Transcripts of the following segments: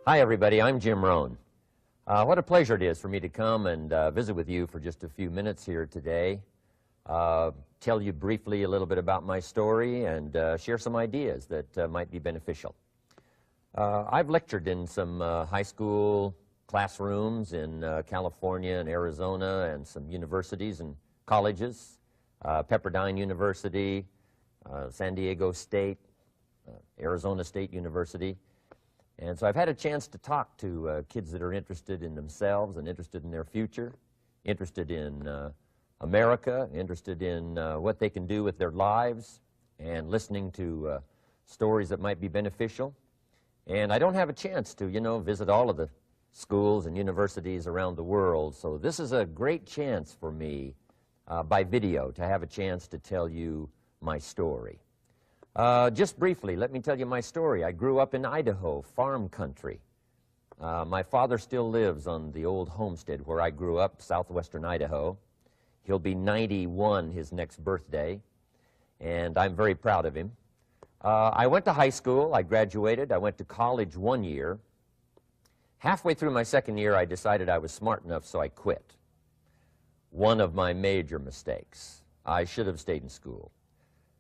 Hi, everybody. I'm Jim Rohn. What a pleasure it is for me to come and visit with you for just a few minutes here today, tell you briefly a little bit about my story, and share some ideas that might be beneficial. I've lectured in some high school classrooms in California and Arizona and some universities and colleges, Pepperdine University, San Diego State, Arizona State University. And so I've had a chance to talk to kids that are interested in themselves and interested in their future, interested in America, interested in what they can do with their lives, and listening to stories that might be beneficial. And I don't have a chance to, visit all of the schools and universities around the world, so this is a great chance for me by video to have a chance to tell you my story. Just briefly, let me tell you my story. I grew up in Idaho, farm country. My father still lives on the old homestead where I grew up, southwestern Idaho. He'll be 91 his next birthday, and I'm very proud of him. I went to high school. I graduated. I went to college 1 year. Halfway through my second year, I decided I was smart enough, so I quit. One of my major mistakes. I should have stayed in school.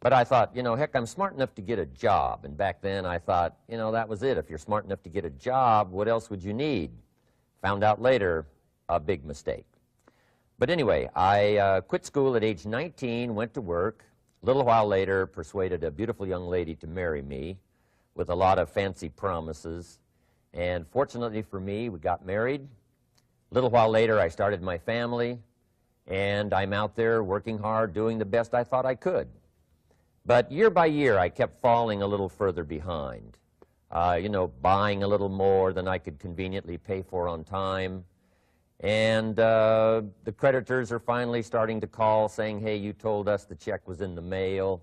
But I thought, heck, I'm smart enough to get a job. And back then I thought, that was it. If you're smart enough to get a job, what else would you need? Found out later, a big mistake. But anyway, I quit school at age 19, went to work. A little while later, persuaded a beautiful young lady to marry me with a lot of fancy promises. And fortunately for me, we got married. A little while later, I started my family. And I'm out there working hard, doing the best I thought I could. But year by year, I kept falling a little further behind, buying a little more than I could conveniently pay for on time. And the creditors are finally starting to call saying, hey, you told us the check was in the mail.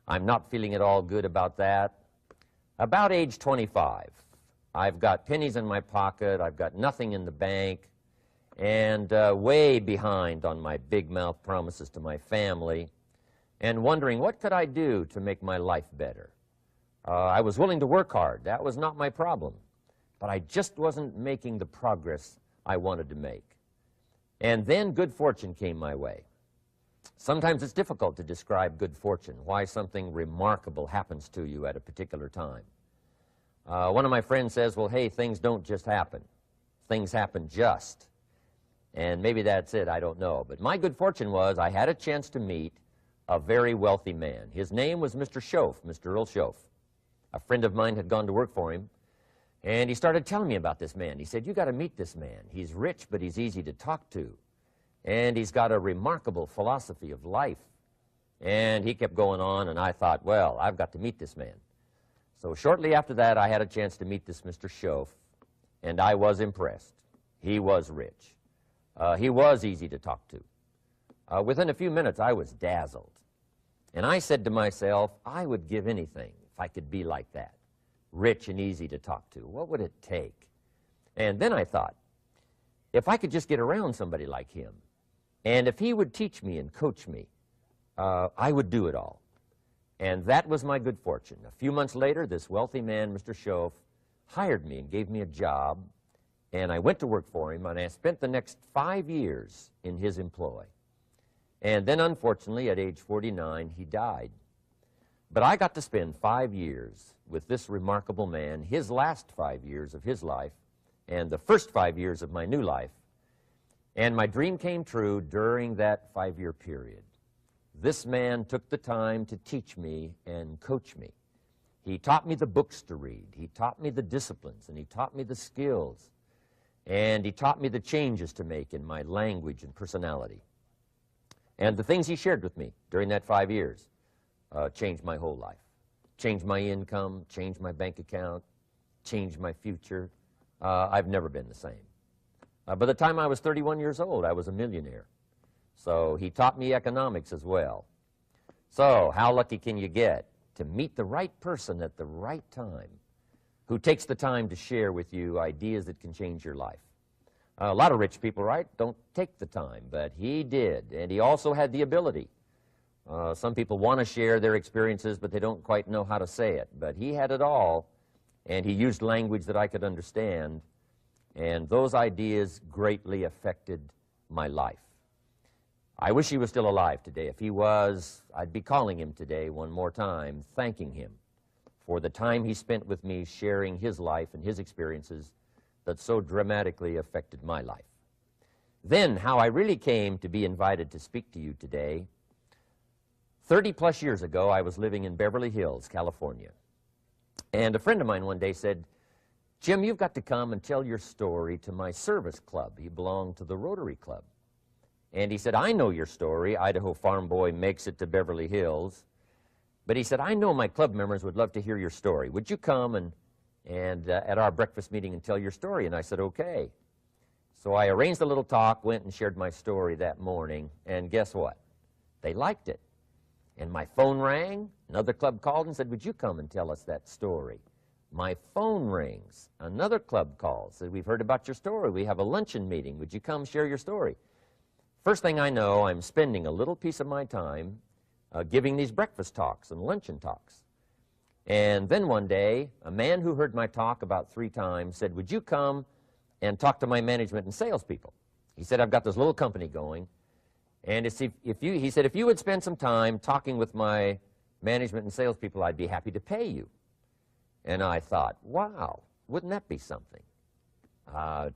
I'm not feeling at all good about that. About age 25, I've got pennies in my pocket, I've got nothing in the bank, and way behind on my big mouth promises to my family, and wondering what could I do to make my life better. I was willing to work hard. That was not my problem. But I just wasn't making the progress I wanted to make. And then good fortune came my way. Sometimes it's difficult to describe good fortune, why something remarkable happens to you at a particular time. One of my friends says, well, hey, things don't just happen. Things happen just. And maybe that's it, I don't know. But my good fortune was I had a chance to meet a very wealthy man. His name was Mr. Schoaf, Mr. Earl Schoaf. A friend of mine had gone to work for him, and he started telling me about this man. He said, you got to meet this man. He's rich, but he's easy to talk to, and he's got a remarkable philosophy of life. And he kept going on, and I thought, well, I've got to meet this man. So shortly after that, I had a chance to meet this Mr. Schoaf, and I was impressed. He was rich. He was easy to talk to. Within a few minutes, I was dazzled. And I said to myself, I would give anything if I could be like that, rich and easy to talk to. What would it take? And then I thought, if I could just get around somebody like him, and if he would teach me and coach me, I would do it all. And that was my good fortune. A few months later, this wealthy man, Mr. Schoaf, hired me and gave me a job, and I went to work for him, and I spent the next 5 years in his employ. And then, unfortunately, at age 49, he died. But I got to spend 5 years with this remarkable man, his last 5 years of his life, and the first 5 years of my new life. And my dream came true during that 5-year period. This man took the time to teach me and coach me. He taught me the books to read. He taught me the disciplines, and he taught me the skills. And he taught me the changes to make in my language and personality. And the things he shared with me during that 5 years changed my whole life. Changed my income, changed my bank account, changed my future. I've never been the same. By the time I was 31 years old, I was a millionaire. So he taught me economics as well. So how lucky can you get to meet the right person at the right time who takes the time to share with you ideas that can change your life? A lot of rich people, right, don't take the time, but he did, and he also had the ability. Some people want to share their experiences, but they don't quite know how to say it. But he had it all, and he used language that I could understand, and those ideas greatly affected my life. I wish he was still alive today. If he was, I'd be calling him today one more time, thanking him for the time he spent with me sharing his life and his experiences that so dramatically affected my life. Then, how I really came to be invited to speak to you today. 30-plus years ago, I was living in Beverly Hills, California. And a friend of mine one day said, "Jim, you've got to come and tell your story to my service club." He belonged to the Rotary Club. And he said, "I know your story. Idaho farm boy makes it to Beverly Hills." But he said, "I know my club members would love to hear your story. Would you come and at our breakfast meeting and tell your story?" And I said, "Okay." So I arranged a little talk, went and shared my story that morning, and guess what? They liked it. And my phone rang. Another club called and said, "Would you come and tell us that story?" My phone rings. Another club calls, said, "We've heard about your story. We have a luncheon meeting. Would you come share your story?" First thing I know, I'm spending a little piece of my time giving these breakfast talks and luncheon talks. And then one day, a man who heard my talk about 3 times said, "Would you come and talk to my management and salespeople?" He said, "I've got this little company going, and he said, if you would spend some time talking with my management and salespeople, I'd be happy to pay you." And I thought, wow, wouldn't that be something?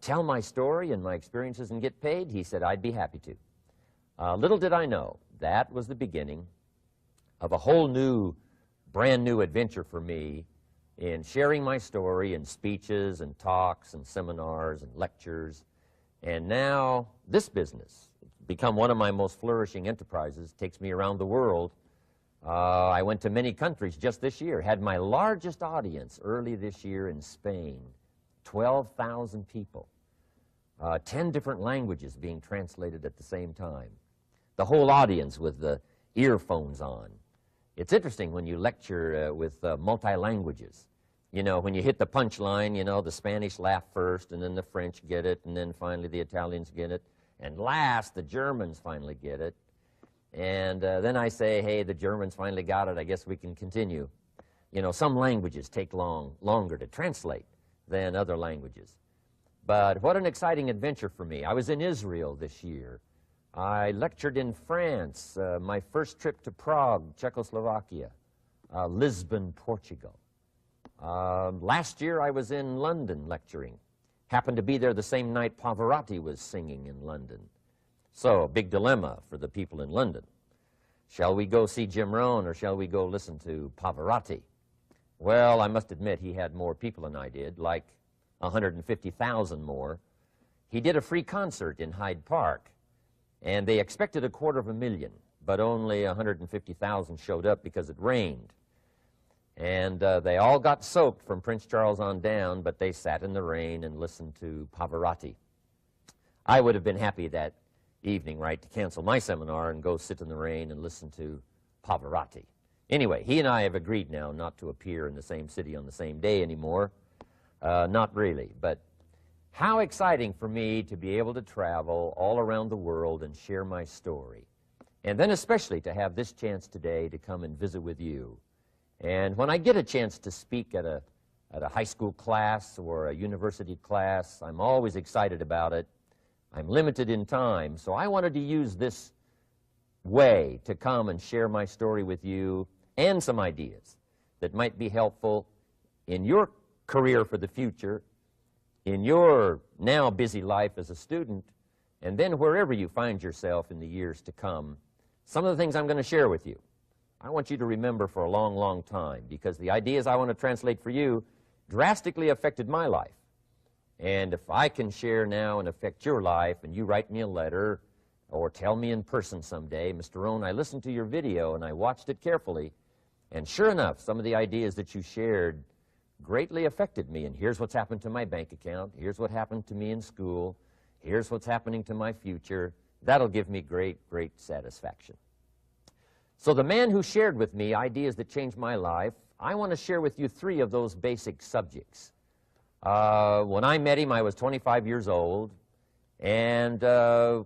Tell my story and my experiences and get paid? He said, "I'd be happy to." Little did I know, that was the beginning of a whole new, brand new adventure for me in sharing my story in speeches and talks and seminars and lectures. And now this business, it's become one of my most flourishing enterprises, takes me around the world. I went to many countries just this year, had my largest audience early this year in Spain, 12,000 people, 10 different languages being translated at the same time, the whole audience with the earphones on. It's interesting when you lecture with multi-languages. You know, when you hit the punchline, you know, the Spanish laugh first, and then the French get it, and then finally the Italians get it, and last the Germans finally get it. And then I say, "Hey, the Germans finally got it. I guess we can continue." You know, some languages take longer to translate than other languages. But what an exciting adventure for me. I was in Israel this year. I lectured in France, my first trip to Prague, Czechoslovakia, Lisbon, Portugal. Last year I was in London lecturing. Happened to be there the same night Pavarotti was singing in London. So, a big dilemma for the people in London. Shall we go see Jim Rohn or shall we go listen to Pavarotti? Well, I must admit he had more people than I did, like 150,000 more. He did a free concert in Hyde Park, and they expected 250,000, but only 150,000 showed up because it rained. And they all got soaked from Prince Charles on down, but they sat in the rain and listened to Pavarotti. I would have been happy that evening, right, to cancel my seminar and go sit in the rain and listen to Pavarotti. Anyway, he and I have agreed now not to appear in the same city on the same day anymore. Not really, but how exciting for me to be able to travel all around the world and share my story. And then especially to have this chance today to come and visit with you. And when I get a chance to speak at a high school class or a university class, I'm always excited about it. I'm limited in time, so I wanted to use this way to come and share my story with you and some ideas that might be helpful in your career for the future, in your now busy life as a student, and then wherever you find yourself in the years to come. Some of the things I'm going to share with you, I want you to remember for a long, long time, because the ideas I want to translate for you drastically affected my life. And if I can share now and affect your life, and you write me a letter or tell me in person someday, "Mr. Rohn, I listened to your video and I watched it carefully, and sure enough, some of the ideas that you shared greatly affected me, and here's what's happened to my bank account, here's what happened to me in school, here's what's happening to my future," that'll give me great, great satisfaction. So the man who shared with me ideas that changed my life, I want to share with you 3 of those basic subjects. When I met him, I was 25 years old, and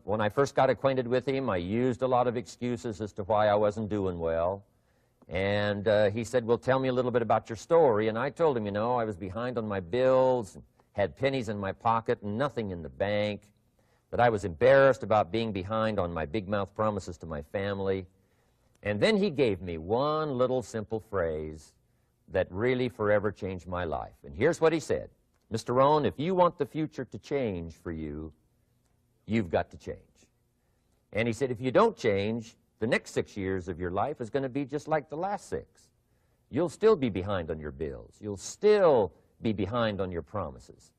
when I first got acquainted with him, I used a lot of excuses as to why I wasn't doing well. And he said, well, tell me a little bit about your story. And I told him, you know, I was behind on my bills, had pennies in my pocket, nothing in the bank, that I was embarrassed about being behind on my big mouth promises to my family. And then he gave me one little simple phrase that really forever changed my life. And here's what he said: Mr. Rohn, if you want the future to change for you, you've got to change. And he said, if you don't change, the next 6 years of your life is going to be just like the last 6. You'll still be behind on your bills. You'll still be behind on your promises.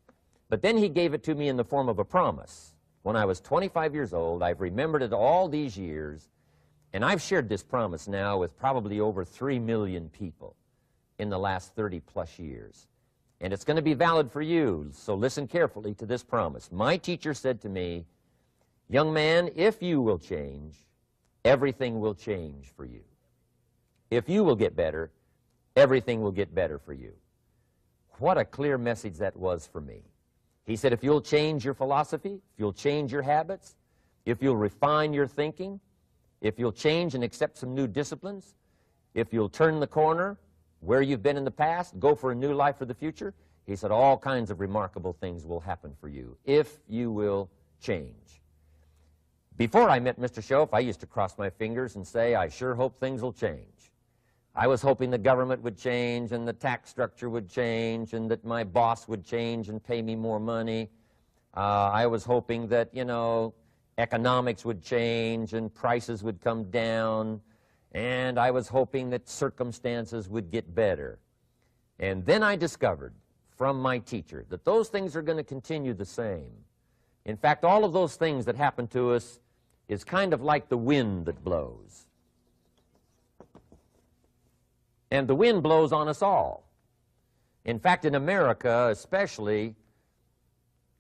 But then he gave it to me in the form of a promise. When I was 25 years old, I've remembered it all these years, and I've shared this promise now with probably over 3 million people in the last 30-plus years. And it's going to be valid for you, so listen carefully to this promise. My teacher said to me, young man, if you will change, everything will change for you. If you will get better, everything will get better for you. What a clear message that was for me. He said, if you'll change your philosophy, if you'll change your habits, if you'll refine your thinking, if you'll change and accept some new disciplines, if you'll turn the corner where you've been in the past, go for a new life for the future, he said, all kinds of remarkable things will happen for you if you will change. Before I met Mr. Schoaf, I used to cross my fingers and say, I sure hope things will change. I was hoping the government would change and the tax structure would change and that my boss would change and pay me more money. I was hoping that, you know, economics would change and prices would come down, and I was hoping that circumstances would get better. And then I discovered from my teacher that those things are going to continue the same. In fact, all of those things that happen to us is kind of like the wind that blows. And the wind blows on us all. In fact, in America especially,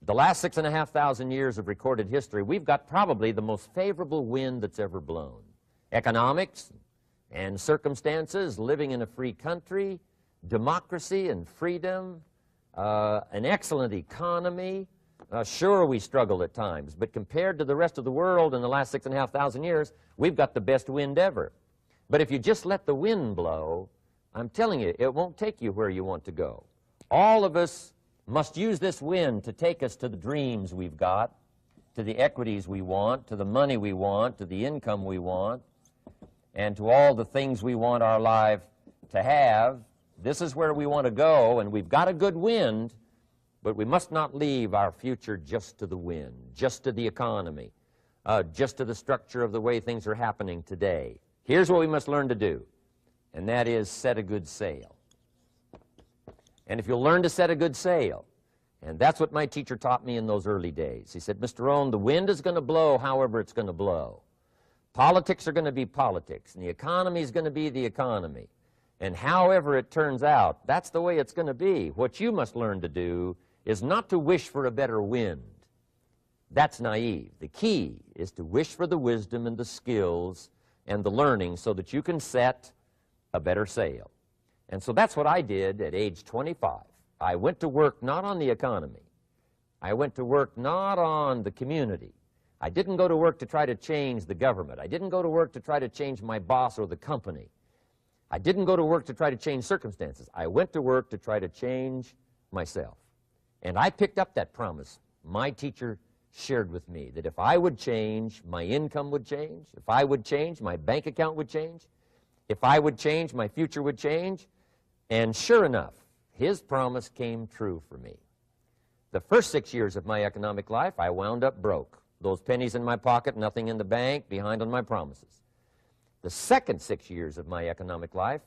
the last 6,500 years of recorded history, we've got probably the most favorable wind that's ever blown. Economics and circumstances, living in a free country, democracy and freedom, an excellent economy. Sure, we struggle at times, but compared to the rest of the world in the last 6,500 years, we've got the best wind ever. But if you just let the wind blow, I'm telling you, it won't take you where you want to go. All of us must use this wind to take us to the dreams we've got, to the equities we want, to the money we want, to the income we want, and to all the things we want our life to have. This is where we want to go, and we've got a good wind, but we must not leave our future just to the wind, just to the economy, just to the structure of the way things are happening today. Here's what we must learn to do, and that is set a good sail. And if you'll learn to set a good sail, and that's what my teacher taught me in those early days. He said, Mr. Rohn, the wind is going to blow however it's going to blow. Politics are going to be politics, and the economy is going to be the economy. And however it turns out, that's the way it's going to be. What you must learn to do is not to wish for a better wind. That's naive. The key is to wish for the wisdom and the skills and the learning so that you can set a better sail. And so that's what I did at age 25. I went to work not on the economy. I went to work not on the community. I didn't go to work to try to change the government. I didn't go to work to try to change my boss or the company. I didn't go to work to try to change circumstances. I went to work to try to change myself. And I picked up that promise my teacher shared with me, that if I would change, my income would change. If I would change, my bank account would change. If I would change, my future would change. And sure enough, his promise came true for me. The first 6 years of my economic life, I wound up broke. Those pennies in my pocket, nothing in the bank, behind on my promises. The second 6 years of my economic life,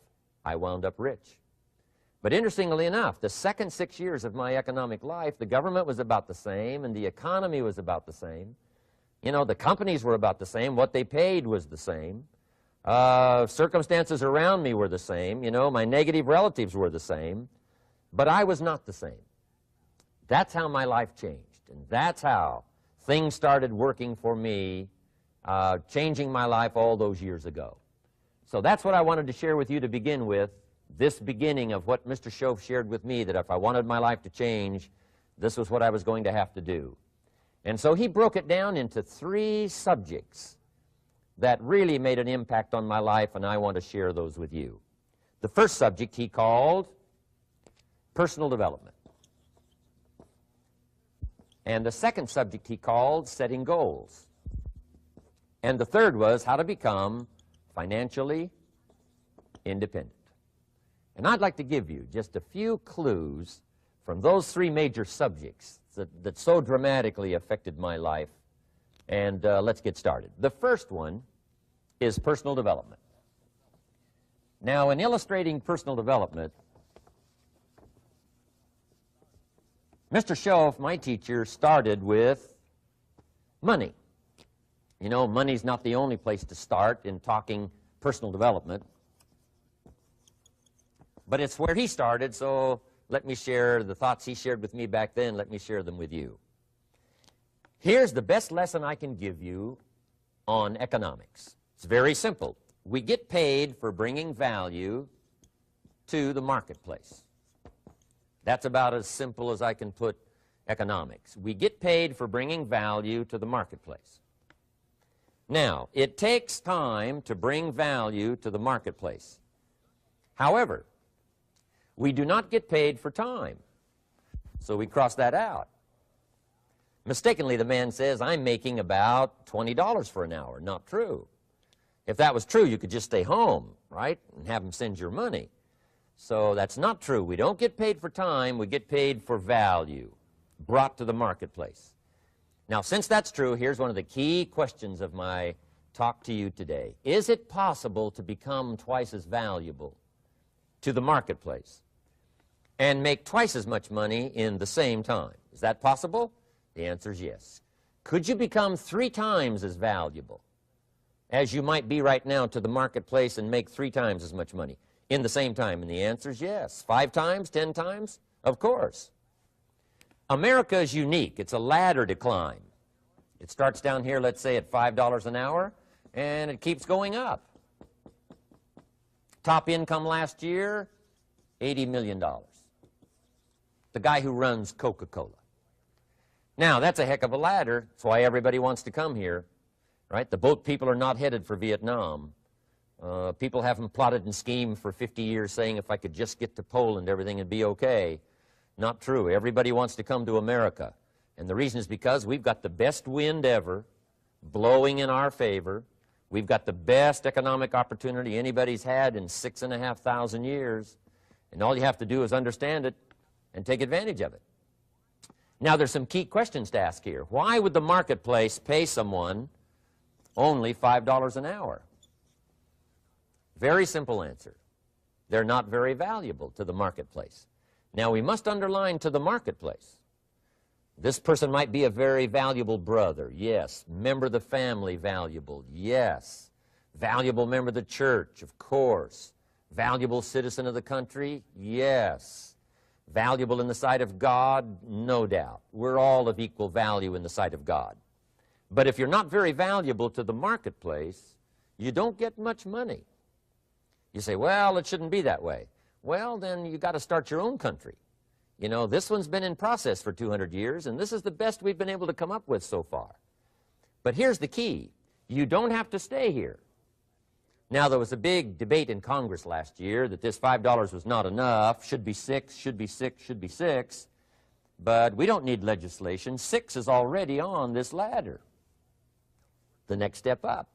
I wound up rich. But interestingly enough, the second 6 years of my economic life, the government was about the same and the economy was about the same. You know, the companies were about the same. What they paid was the same. Circumstances around me were the same. You know, my negative relatives were the same. But I was not the same. That's how my life changed. And that's how things started working for me, changing my life all those years ago. So that's what I wanted to share with you to begin with, this beginning of what Mr. Schoaf shared with me, that if I wanted my life to change, this was what I was going to have to do. And so he broke it down into 3 subjects that really made an impact on my life, and I want to share those with you. The first subject he called personal development. And the second subject he called setting goals. And the third was how to become financially independent. And I'd like to give you just a few clues from those three major subjects that so dramatically affected my life. And let's get started. The first one is personal development. Now, in illustrating personal development, Mr. Schoaf, my teacher, started with money. You know, money's not the only place to start in talking personal development, but it's where he started, so let me share the thoughts he shared with me back then. Let me share them with you. Here's the best lesson I can give you on economics. It's very simple. We get paid for bringing value to the marketplace. That's about as simple as I can put economics. We get paid for bringing value to the marketplace. Now, it takes time to bring value to the marketplace. However, we do not get paid for time, so we cross that out. Mistakenly, the man says, I'm making about $20 for an hour. Not true. If that was true, you could just stay home, right, and have them send your money. So that's not true. We don't get paid for time. We get paid for value brought to the marketplace. Now, since that's true, here's one of the key questions of my talk to you today. Is it possible to become twice as valuable to the marketplace and make twice as much money in the same time? Is that possible? The answer is yes. Could you become 3 times as valuable as you might be right now to the marketplace and make 3 times as much money in the same time? And the answer is yes. 5 times, 10 times? Of course. America is unique. It's a ladder to climb. It starts down here, let's say, at $5 an hour, and it keeps going up. Top income last year, $80 million. The guy who runs Coca-Cola. Now, that's a heck of a ladder. That's why everybody wants to come here, right? The boat people are not headed for Vietnam. People haven't plotted and schemed for 50 years saying if I could just get to Poland, everything would be okay. Not true. Everybody wants to come to America. And the reason is because we've got the best wind ever blowing in our favor. We've got the best economic opportunity anybody's had in 6,500 years. And all you have to do is understand it and take advantage of it. Now, there's some key questions to ask here. Why would the marketplace pay someone only $5 an hour? Very simple answer. They're not very valuable to the marketplace. Now, we must underline to the marketplace. This person might be a very valuable brother, yes. Member of the family, valuable, yes. Valuable member of the church, of course. Valuable citizen of the country, yes. Valuable in the sight of God, no doubt. We're all of equal value in the sight of God. But if you're not very valuable to the marketplace, you don't get much money. You say, well, it shouldn't be that way. Well, then you got to start your own country. You know, this one's been in process for 200 years, and this is the best we've been able to come up with so far. But here's the key. You don't have to stay here. Now, there was a big debate in Congress last year that this $5 was not enough, should be 6, should be 6, should be 6. But we don't need legislation. 6 is already on this ladder. The next step up.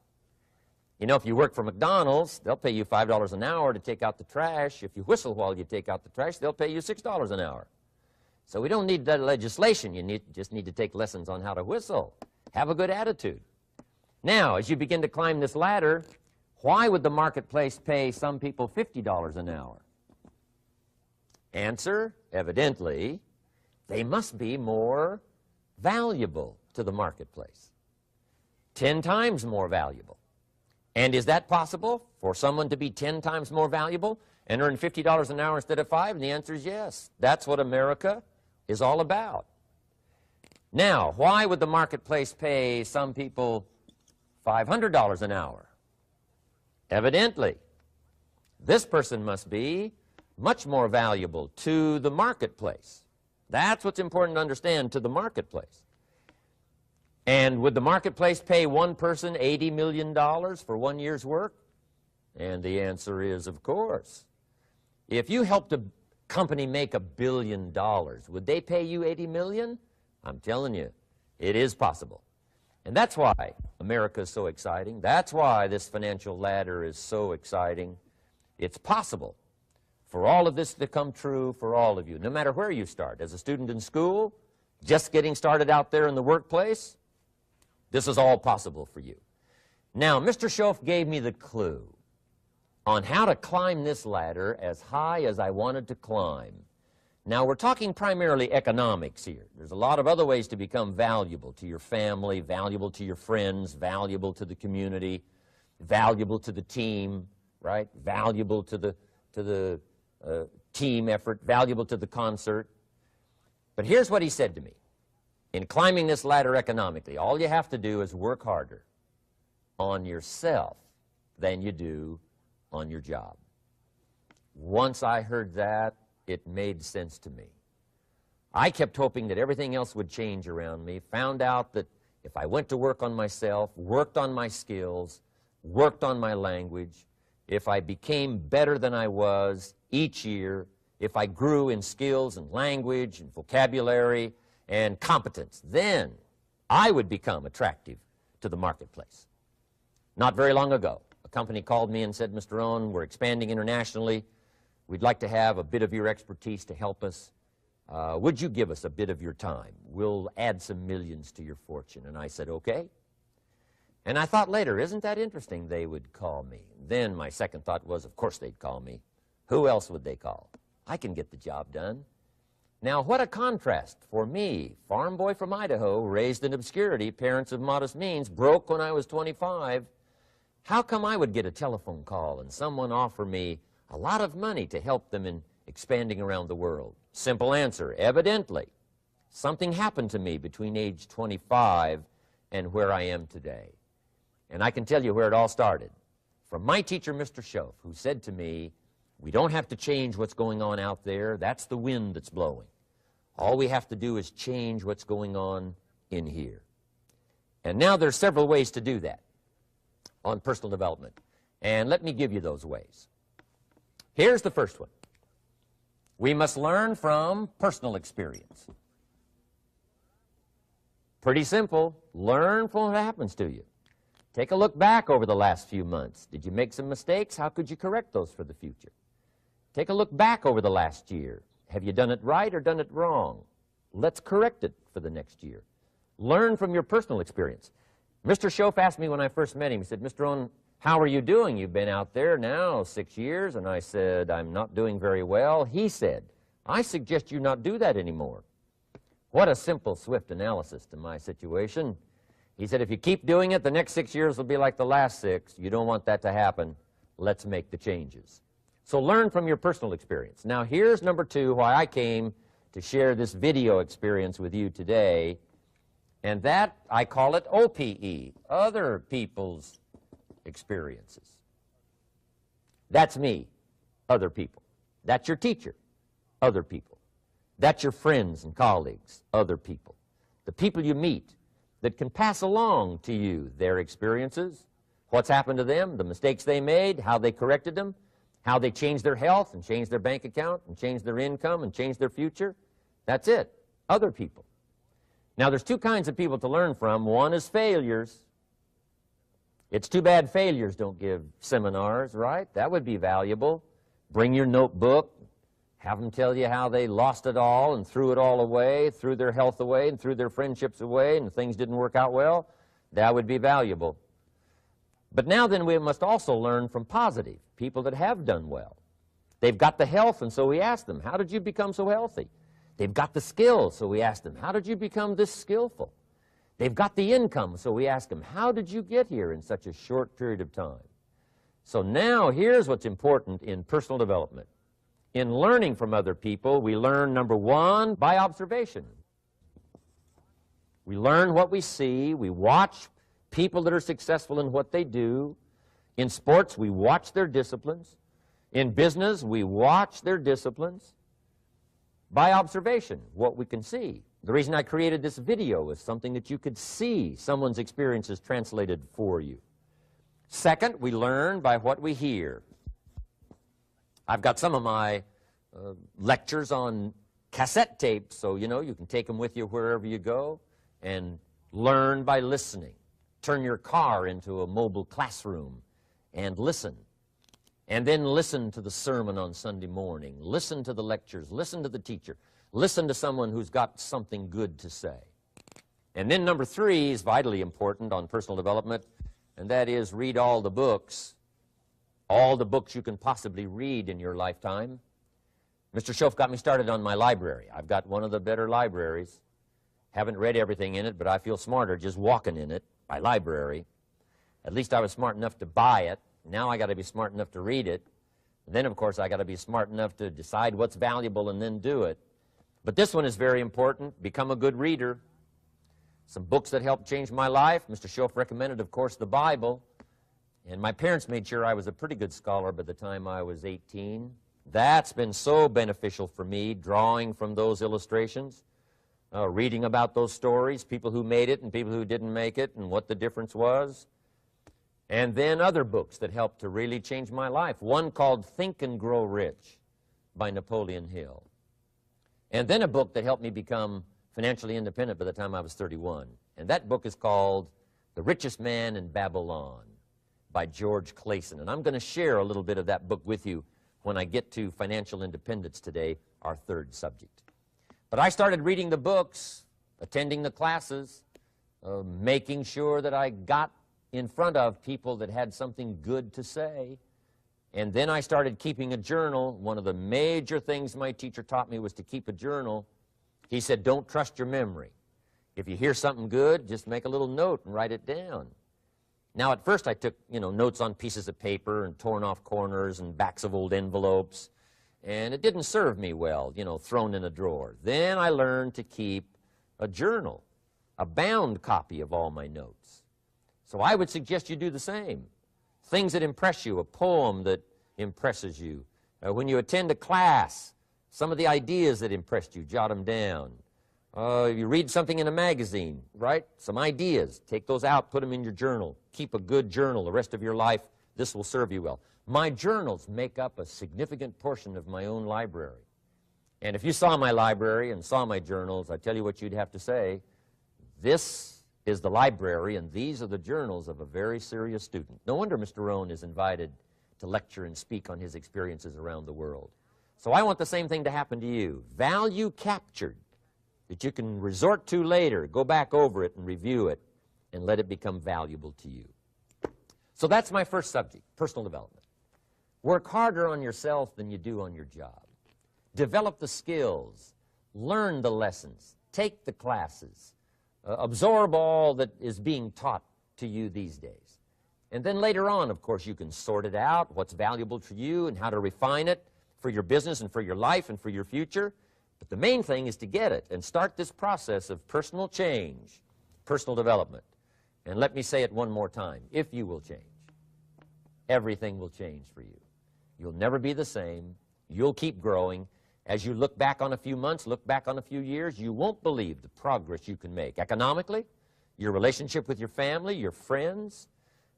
You know, if you work for McDonald's, they'll pay you $5 an hour to take out the trash. If you whistle while you take out the trash, they'll pay you $6 an hour. So we don't need legislation. You just need to take lessons on how to whistle. Have a good attitude. Now, as you begin to climb this ladder, why would the marketplace pay some people $50 an hour? Answer, evidently, they must be more valuable to the marketplace. 10 times more valuable. And is that possible for someone to be 10 times more valuable and earn $50 an hour instead of 5? And the answer is yes. That's what America is all about. Now, why would the marketplace pay some people $500 an hour? Evidently, this person must be much more valuable to the marketplace. That's what's important to understand, to the marketplace. And would the marketplace pay one person $80 million for 1 year's work? And the answer is, of course. If you helped a company make $1 billion, would they pay you $80 million? I'm telling you, it is possible. And that's why America is so exciting. That's why this financial ladder is so exciting. It's possible for all of this to come true for all of you, no matter where you start. As a student in school, just getting started out there in the workplace, this is all possible for you. Now, Mr. Schoaf gave me the clue on how to climb this ladder as high as I wanted to climb. Now, we're talking primarily economics here. There's a lot of other ways to become valuable to your family, valuable to your friends, valuable to the community, valuable to the team, right? Valuable to the team effort, valuable to the concert. But here's what he said to me. In climbing this ladder economically, all you have to do is work harder on yourself than you do on your job. Once I heard that, it made sense to me. I kept hoping that everything else would change around me, found out that if I went to work on myself, worked on my skills, worked on my language, if I became better than I was each year, if I grew in skills and language and vocabulary and competence, then I would become attractive to the marketplace. Not very long ago, a company called me and said, Mr. Rohn, we're expanding internationally. We'd like to have a bit of your expertise to help us. Would you give us a bit of your time? We'll add some millions to your fortune. And I said, okay. And I thought later, isn't that interesting they would call me? Then my second thought was, of course they'd call me. Who else would they call? I can get the job done. Now, what a contrast for me, farm boy from Idaho, raised in obscurity, parents of modest means, broke when I was 25. How come I would get a telephone call and someone offer me a lot of money to help them in expanding around the world? Simple answer, evidently. Something happened to me between age 25 and where I am today. And I can tell you where it all started. From my teacher, Mr. Schoaf, who said to me, we don't have to change what's going on out there. That's the wind that's blowing. All we have to do is change what's going on in here. And now there's several ways to do that on personal development. And let me give you those ways. Here's the first one. We must learn from personal experience. Pretty simple. Learn from what happens to you. Take a look back over the last few months. Did you make some mistakes? How could you correct those for the future? Take a look back over the last year. Have you done it right or done it wrong? Let's correct it for the next year. Learn from your personal experience. Mr. Schoaf asked me when I first met him, he said, Mr. Rohn, how are you doing? You've been out there now 6 years. And I said, I'm not doing very well. He said, I suggest you not do that anymore. What a simple, swift analysis to my situation. He said, if you keep doing it, the next 6 years will be like the last 6. You don't want that to happen. Let's make the changes. So learn from your personal experience. Now, here's number 2, why I came to share this video experience with you today. And that, I call it OPE, other people's experiences. That's me, other people. That's your teacher, other people. That's your friends and colleagues, other people. The people you meet that can pass along to you their experiences, what's happened to them, the mistakes they made, how they corrected them, how they changed their health and changed their bank account and changed their income and changed their future. That's it, other people. Now, there's 2 kinds of people to learn from. One is failures. It's too bad failures don't give seminars, right? That would be valuable. Bring your notebook, have them tell you how they lost it all and threw it all away, threw their health away and threw their friendships away and things didn't work out well. That would be valuable. But now then we must also learn from positive, people that have done well. They've got the health, and so we ask them, how did you become so healthy? They've got the skills, so we ask them, how did you become this skillful? They've got the income, so we ask them, how did you get here in such a short period of time? So now here's what's important in personal development. In learning from other people, we learn, number 1, by observation. We learn what we see. We watch people that are successful in what they do. In sports, we watch their disciplines. In business, we watch their disciplines. By observation, what we can see. The reason I created this video was something that you could see someone's experiences translated for you. Second, we learn by what we hear. I've got some of my lectures on cassette tapes, so you can take them with you wherever you go and learn by listening. Turn your car into a mobile classroom and listen. And then listen to the sermon on Sunday morning. Listen to the lectures. Listen to the teacher. Listen to someone who's got something good to say. And then number 3 is vitally important on personal development, and that is read all the books you can possibly read in your lifetime. Mr. Schoaf got me started on my library. I've got one of the better libraries. Haven't read everything in it, but I feel smarter just walking in it, my library. At least I was smart enough to buy it. Now I got to be smart enough to read it. And then, of course, I got to be smart enough to decide what's valuable and then do it. But this one is very important. Become a good reader. Some books that helped change my life. Mr. Schoaf recommended, of course, the Bible. And my parents made sure I was a pretty good scholar by the time I was 18. That's been so beneficial for me, drawing from those illustrations, reading about those stories, people who made it and people who didn't make it, and what the difference was. And then other books that helped to really change my life. One called Think and Grow Rich by Napoleon Hill. And then a book that helped me become financially independent by the time I was 31. And that book is called The Richest Man in Babylon by George Clason. And I'm going to share a little bit of that book with you when I get to financial independence today, our third subject. But I started reading the books, attending the classes, making sure that I got in front of people that had something good to say. And then I started keeping a journal. One of the major things my teacher taught me was to keep a journal. He said, don't trust your memory. If you hear something good, just make a little note and write it down. Now, at first I took, notes on pieces of paper and torn off corners and backs of old envelopes. And it didn't serve me well, thrown in a drawer. Then I learned to keep a journal, a bound copy of all my notes. So I would suggest you do the same. Things that impress you, a poem that impresses you. When you attend a class, some of the ideas that impressed you, jot them down. You read something in a magazine, right? Some ideas. Take those out, put them in your journal. Keep a good journal the rest of your life. This will serve you well. My journals make up a significant portion of my own library. And if you saw my library and saw my journals, I tell you what you'd have to say. This is the library, and these are the journals of a very serious student. No wonder Mr. Rohn is invited to lecture and speak on his experiences around the world. So I want the same thing to happen to you. Value captured that you can resort to later, go back over it and review it, and let it become valuable to you. So that's my first subject, personal development. Work harder on yourself than you do on your job. Develop the skills, learn the lessons, take the classes, absorb all that is being taught to you these days. And then later on, of course, you can sort it out, what's valuable to you and how to refine it for your business and for your life and for your future. But the main thing is to get it and start this process of personal change, personal development. And let me say it one more time. If you will change, everything will change for you. You'll never be the same. You'll keep growing. As you look back on a few months, look back on a few years, you won't believe the progress you can make. Economically, your relationship with your family, your friends,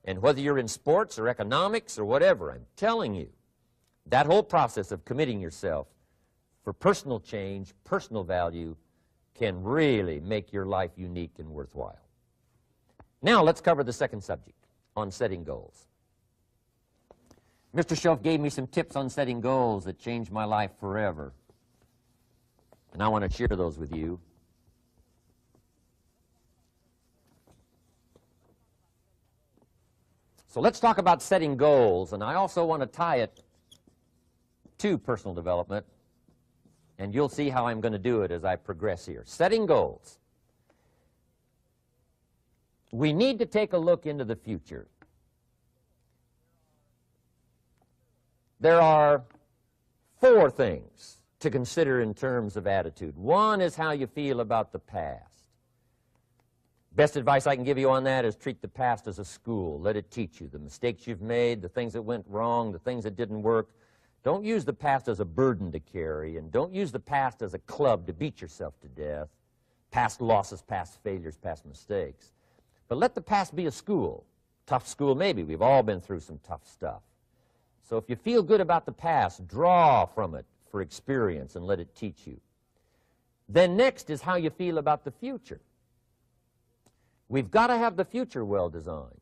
and whether you're in sports or economics or whatever, I'm telling you, that whole process of committing yourself for personal change, personal value, can really make your life unique and worthwhile. Now let's cover the second subject, on setting goals. Mr. Schoaf gave me some tips on setting goals that changed my life forever. And I want to share those with you. So let's talk about setting goals, and I also want to tie it to personal development, and you'll see how I'm going to do it as I progress here. Setting goals. We need to take a look into the future. There are 4 things to consider in terms of attitude. One is how you feel about the past. Best advice I can give you on that is treat the past as a school. Let it teach you the mistakes you've made, the things that went wrong, the things that didn't work. Don't use the past as a burden to carry, and don't use the past as a club to beat yourself to death. past losses, past failures, past mistakes. But let the past be a school. Tough school maybe. We've all been through some tough stuff. So if you feel good about the past, draw from it for experience and let it teach you. Then next is how you feel about the future. We've got to have the future well designed.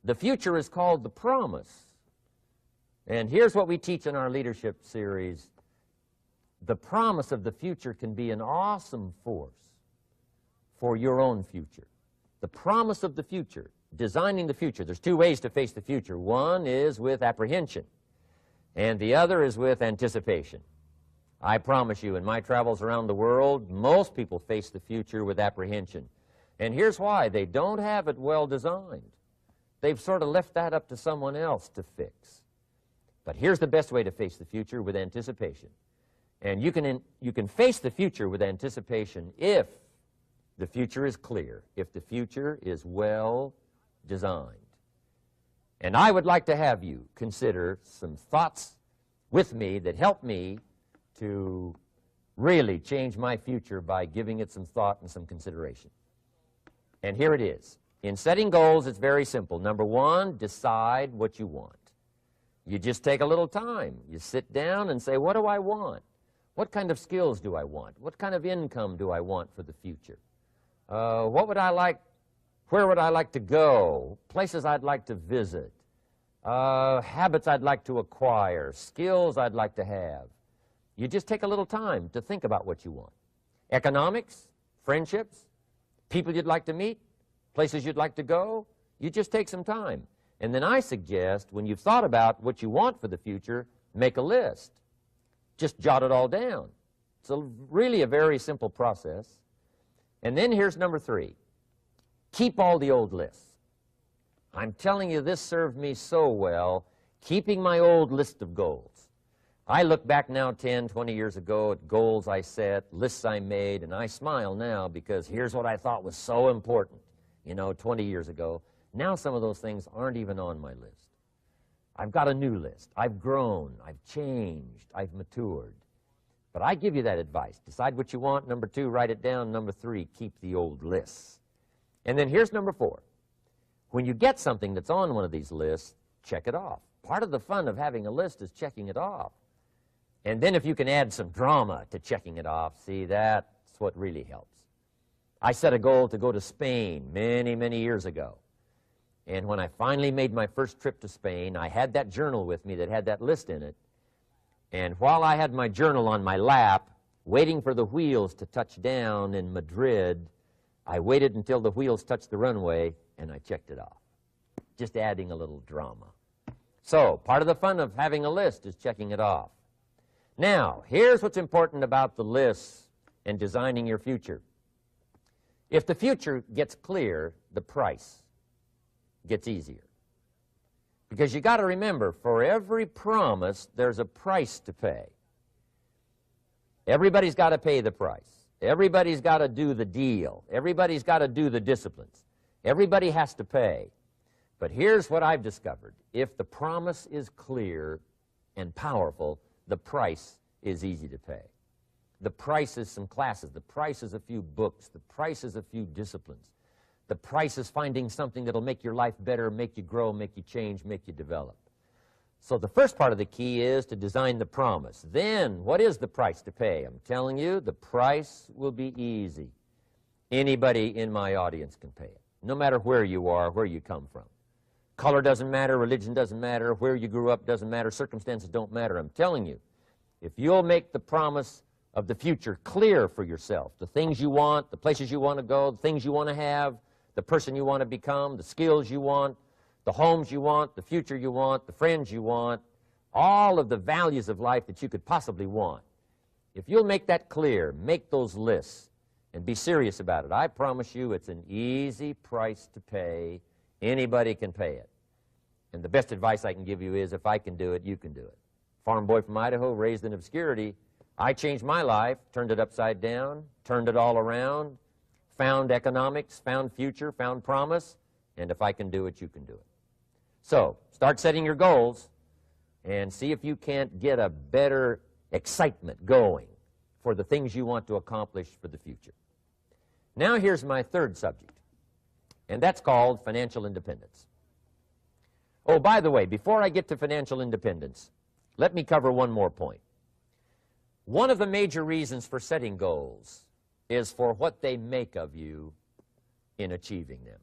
The future is called the promise. And here's what we teach in our leadership series. The promise of the future can be an awesome force for your own future. The promise of the future, designing the future. There's two ways to face the future. One is with apprehension, and the other is with anticipation. I promise you, in my travels around the world, most people face the future with apprehension. And here's why. They don't have it well designed. They've sort of left that up to someone else to fix. But here's the best way to face the future, with anticipation. And you can face the future with anticipation if the future is clear, if the future is well designed. And I would like to have you consider some thoughts with me that help me to really change my future by giving it some thought and some consideration. And here it is. In setting goals, it's very simple. Number one, decide what you want. You just take a little time. You sit down and say, what do I want? What kind of skills do I want? What kind of income do I want for the future? What would I like? Where would I like to go? Places I'd like to visit. Habits I'd like to acquire. Skills I'd like to have. You just take a little time to think about what you want. Economics, friendships, people you'd like to meet, places you'd like to go. You just take some time. And then I suggest, when you've thought about what you want for the future, make a list. Just jot it all down. It's really a very simple process. And then here's number three. Keep all the old lists. I'm telling you, this served me so well, keeping my old list of goals. I look back now 10, 20 years ago at goals I set, lists I made, and I smile now because here's what I thought was so important, 20 years ago. Now some of those things aren't even on my list. I've got a new list. I've grown. I've changed. I've matured. But I give you that advice. Decide what you want. Number two, write it down. Number three, keep the old lists. And then here's number four. When you get something that's on one of these lists, check it off. Part of the fun of having a list is checking it off. And then if you can add some drama to checking it off, see, that's what really helps. I set a goal to go to Spain many, many years ago. And when I finally made my first trip to Spain, I had that journal with me that had that list in it. And while I had my journal on my lap, waiting for the wheels to touch down in Madrid, I waited until the wheels touched the runway, and I checked it off, just adding a little drama. So part of the fun of having a list is checking it off. Now, here's what's important about the lists and designing your future. If the future gets clear, the price gets easier. Because you got to remember, for every promise, there's a price to pay. Everybody's got to pay the price. Everybody's got to do the deal. Everybody's got to do the disciplines. Everybody has to pay. But here's what I've discovered. If the promise is clear and powerful, the price is easy to pay. The price is some classes. The price is a few books. The price is a few disciplines. The price is finding something that'll make your life better, make you grow, make you change, make you develop. So the first part of the key is to design the promise. Then, what is the price to pay? I'm telling you, the price will be easy. Anybody in my audience can pay it, no matter where you are, where you come from. Color doesn't matter, religion doesn't matter, where you grew up doesn't matter, circumstances don't matter. I'm telling you, if you'll make the promise of the future clear for yourself, the things you want, the places you want to go, the things you want to have, the person you want to become, the skills you want, the homes you want, the future you want, the friends you want, all of the values of life that you could possibly want. If you'll make that clear, make those lists, and be serious about it, I promise you it's an easy price to pay. Anybody can pay it. And the best advice I can give you is, if I can do it, you can do it. Farm boy from Idaho, raised in obscurity, I changed my life, turned it upside down, turned it all around, found economics, found future, found promise, and if I can do it, you can do it. So, start setting your goals and see if you can't get a better excitement going for the things you want to accomplish for the future. Now here's my third subject, and that's called financial independence. Oh, by the way, before I get to financial independence, let me cover one more point. One of the major reasons for setting goals is for what they make of you in achieving them.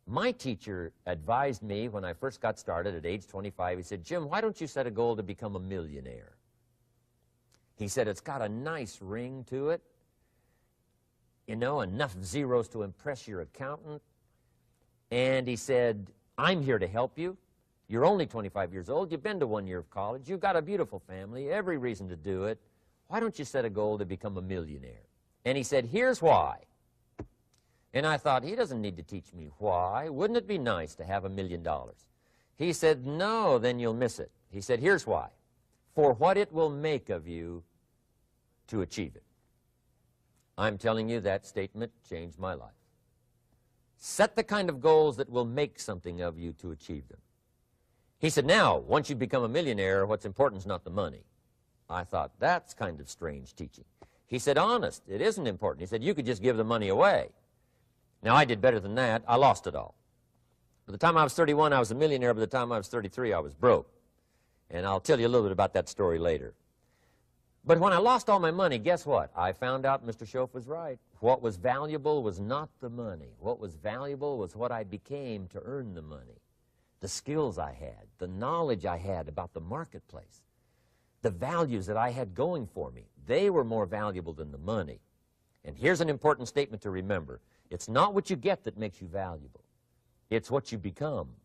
My teacher advised me when I first got started at age 25, he said, "Jim, why don't you set a goal to become a millionaire?" He said, "It's got a nice ring to it, you know, enough zeros to impress your accountant." And he said, "I'm here to help you. You're only 25 years old. You've been to 1 year of college. You've got a beautiful family, every reason to do it. Why don't you set a goal to become a millionaire?" And he said, "Here's why." And I thought, he doesn't need to teach me why. Wouldn't it be nice to have $1 million? He said, "No, then you'll miss it." He said, "Here's why. For what it will make of you to achieve it." I'm telling you, that statement changed my life. Set the kind of goals that will make something of you to achieve them. He said, "Now, once you become a millionaire, what's important is not the money." I thought, that's kind of strange teaching. He said, "Honest, it isn't important." He said, "You could just give the money away." Now, I did better than that. I lost it all. By the time I was 31, I was a millionaire. By the time I was 33, I was broke. And I'll tell you a little bit about that story later. But when I lost all my money, guess what? I found out Mr. Schoaf was right. What was valuable was not the money. What was valuable was what I became to earn the money. The skills I had, the knowledge I had about the marketplace, the values that I had going for me. They were more valuable than the money. And here's an important statement to remember. It's not what you get that makes you valuable. It's what you become.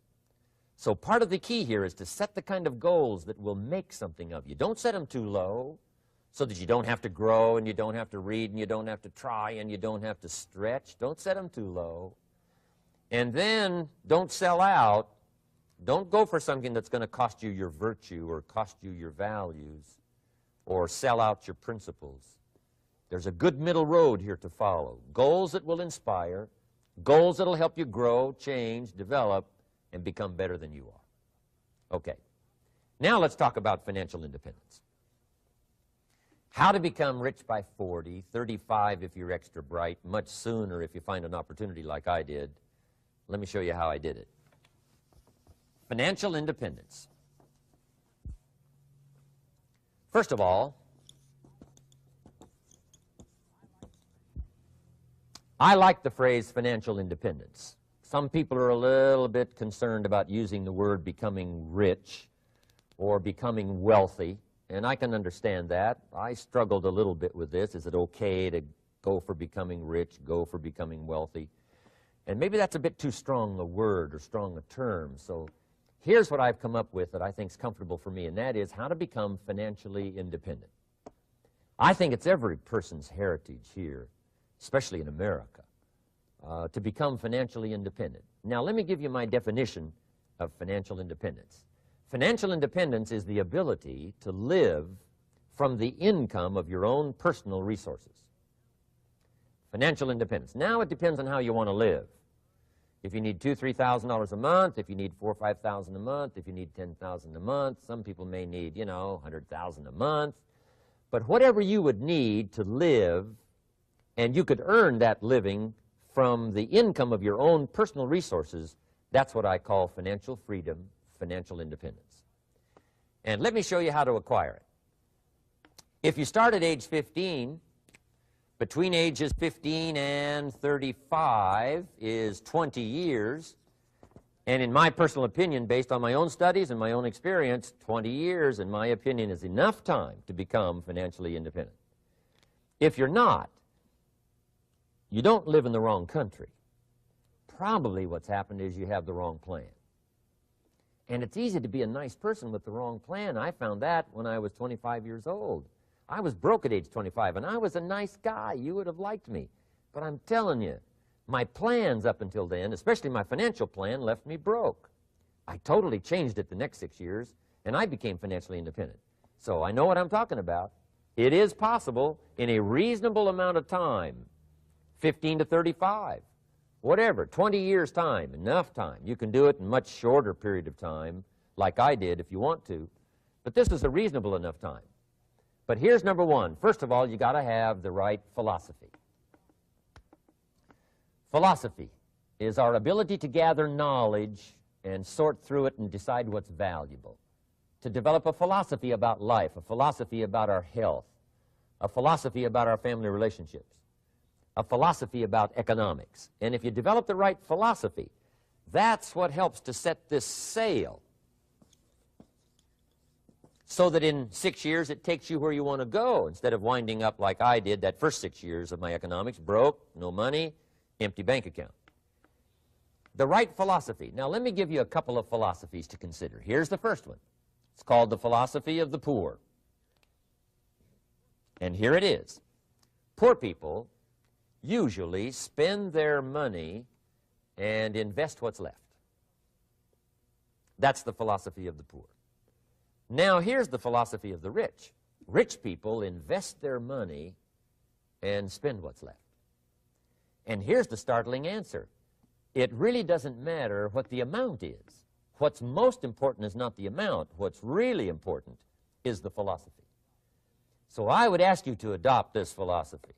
So part of the key here is to set the kind of goals that will make something of you. Don't set them too low so that you don't have to grow and you don't have to read and you don't have to try and you don't have to stretch. Don't set them too low. And then don't sell out. Don't go for something that's going to cost you your virtue or cost you your values or sell out your principles. There's a good middle road here to follow. Goals that will inspire, goals that will help you grow, change, develop, and become better than you are. Okay. Now let's talk about financial independence. How to become rich by 40, 35 if you're extra bright, much sooner if you find an opportunity like I did. Let me show you how I did it. Financial independence. First of all, I like the phrase financial independence. Some people are a little bit concerned about using the word becoming rich or becoming wealthy, and I can understand that. I struggled a little bit with this. Is it okay to go for becoming rich, go for becoming wealthy? And maybe that's a bit too strong a word or strong a term. So here's what I've come up with that I think is comfortable for me, and that is how to become financially independent. I think it's every person's heritage here, especially in America, to become financially independent. Now, let me give you my definition of financial independence. Financial independence is the ability to live from the income of your own personal resources. Financial independence. Now, it depends on how you want to live. If you need $2,000, $3,000 a month, if you need $4,000 or $5,000 a month, if you need $10,000 a month, some people may need, $100,000 a month. But whatever you would need to live, and you could earn that living from the income of your own personal resources, that's what I call financial freedom, financial independence. And let me show you how to acquire it. If you start at age 15, between ages 15 and 35 is 20 years. And in my personal opinion, based on my own studies and my own experience, 20 years, in my opinion, is enough time to become financially independent. If you're not, you don't live in the wrong country. Probably what's happened is you have the wrong plan. And it's easy to be a nice person with the wrong plan. I found that when I was 25 years old. I was broke at age 25, and I was a nice guy. You would have liked me. But I'm telling you, my plans up until then, especially my financial plan, left me broke. I totally changed it the next 6 years, and I became financially independent. So I know what I'm talking about. It is possible in a reasonable amount of time, 15 to 35, whatever, 20 years' time, enough time. You can do it in a much shorter period of time, like I did if you want to. But this is a reasonable enough time. But here's number one. First of all, you got to have the right philosophy. Philosophy is our ability to gather knowledge and sort through it and decide what's valuable. To develop a philosophy about life, a philosophy about our health, a philosophy about our family relationships, a philosophy about economics. And if you develop the right philosophy, that's what helps to set this sail so that in 6 years it takes you where you want to go instead of winding up like I did that first 6 years of my economics, broke, no money, empty bank account. The right philosophy. Now let me give you a couple of philosophies to consider. Here's the first one. It's called the philosophy of the poor. And here it is. Poor people usually spend their money and invest what's left. That's the philosophy of the poor. Now here's the philosophy of the rich. Rich people invest their money and spend what's left. And here's the startling answer. It really doesn't matter what the amount is. What's most important is not the amount. What's really important is the philosophy. So I would ask you to adopt this philosophy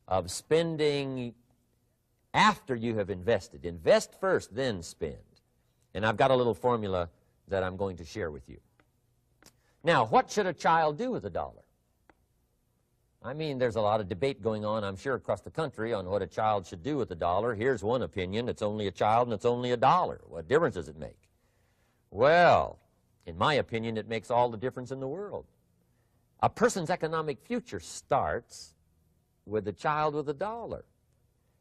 of spending after you have invested. Invest first, then spend. And I've got a little formula that I'm going to share with you. Now, what should a child do with $1? I mean, there's a lot of debate going on, I'm sure, across the country on what a child should do with $1. Here's one opinion. It's only a child and it's only $1. What difference does it make? Well, in my opinion, it makes all the difference in the world. A person's economic future starts with a child with $1.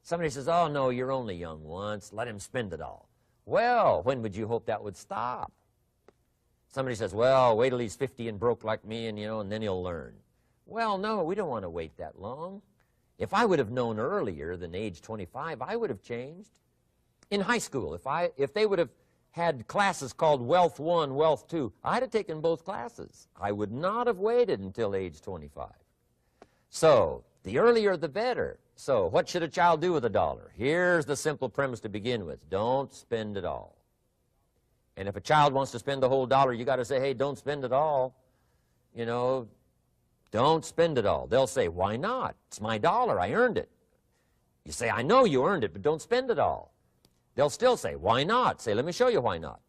Somebody says, oh, no, you're only young once. Let him spend it all. Well, when would you hope that would stop? Somebody says, well, wait till he's 50 and broke like me, and, and then he'll learn. Well, no, we don't want to wait that long. If I would have known earlier than age 25, I would have changed. In high school, if they would have had classes called Wealth 1, Wealth 2, I'd have taken both classes. I would not have waited until age 25. So, the earlier the better. So, what should a child do with $1? Here's the simple premise to begin with. Don't spend it all. And if a child wants to spend the whole $1, you got to say, hey, don't spend it all. Don't spend it all. They'll say, why not? It's my $1. I earned it. You say, I know you earned it, but don't spend it all. They'll still say, why not? Say, let me show you why not.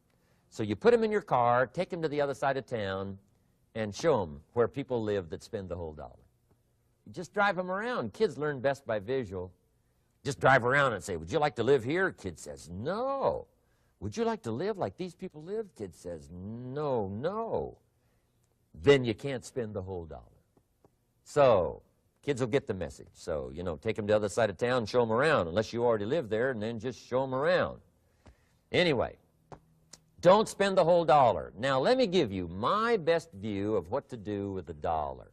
So you put them in your car, take them to the other side of town, and show them where people live that spend the whole $1. You just drive them around. Kids learn best by visual. Just drive around and say, would you like to live here? Kid says, no. Would you like to live like these people live? Kid says, no, no. Then you can't spend the whole $1. So, kids will get the message. So, take them to the other side of town, show them around, unless you already live there, and then just show them around. Anyway, don't spend the whole $1. Now, let me give you my best view of what to do with $1.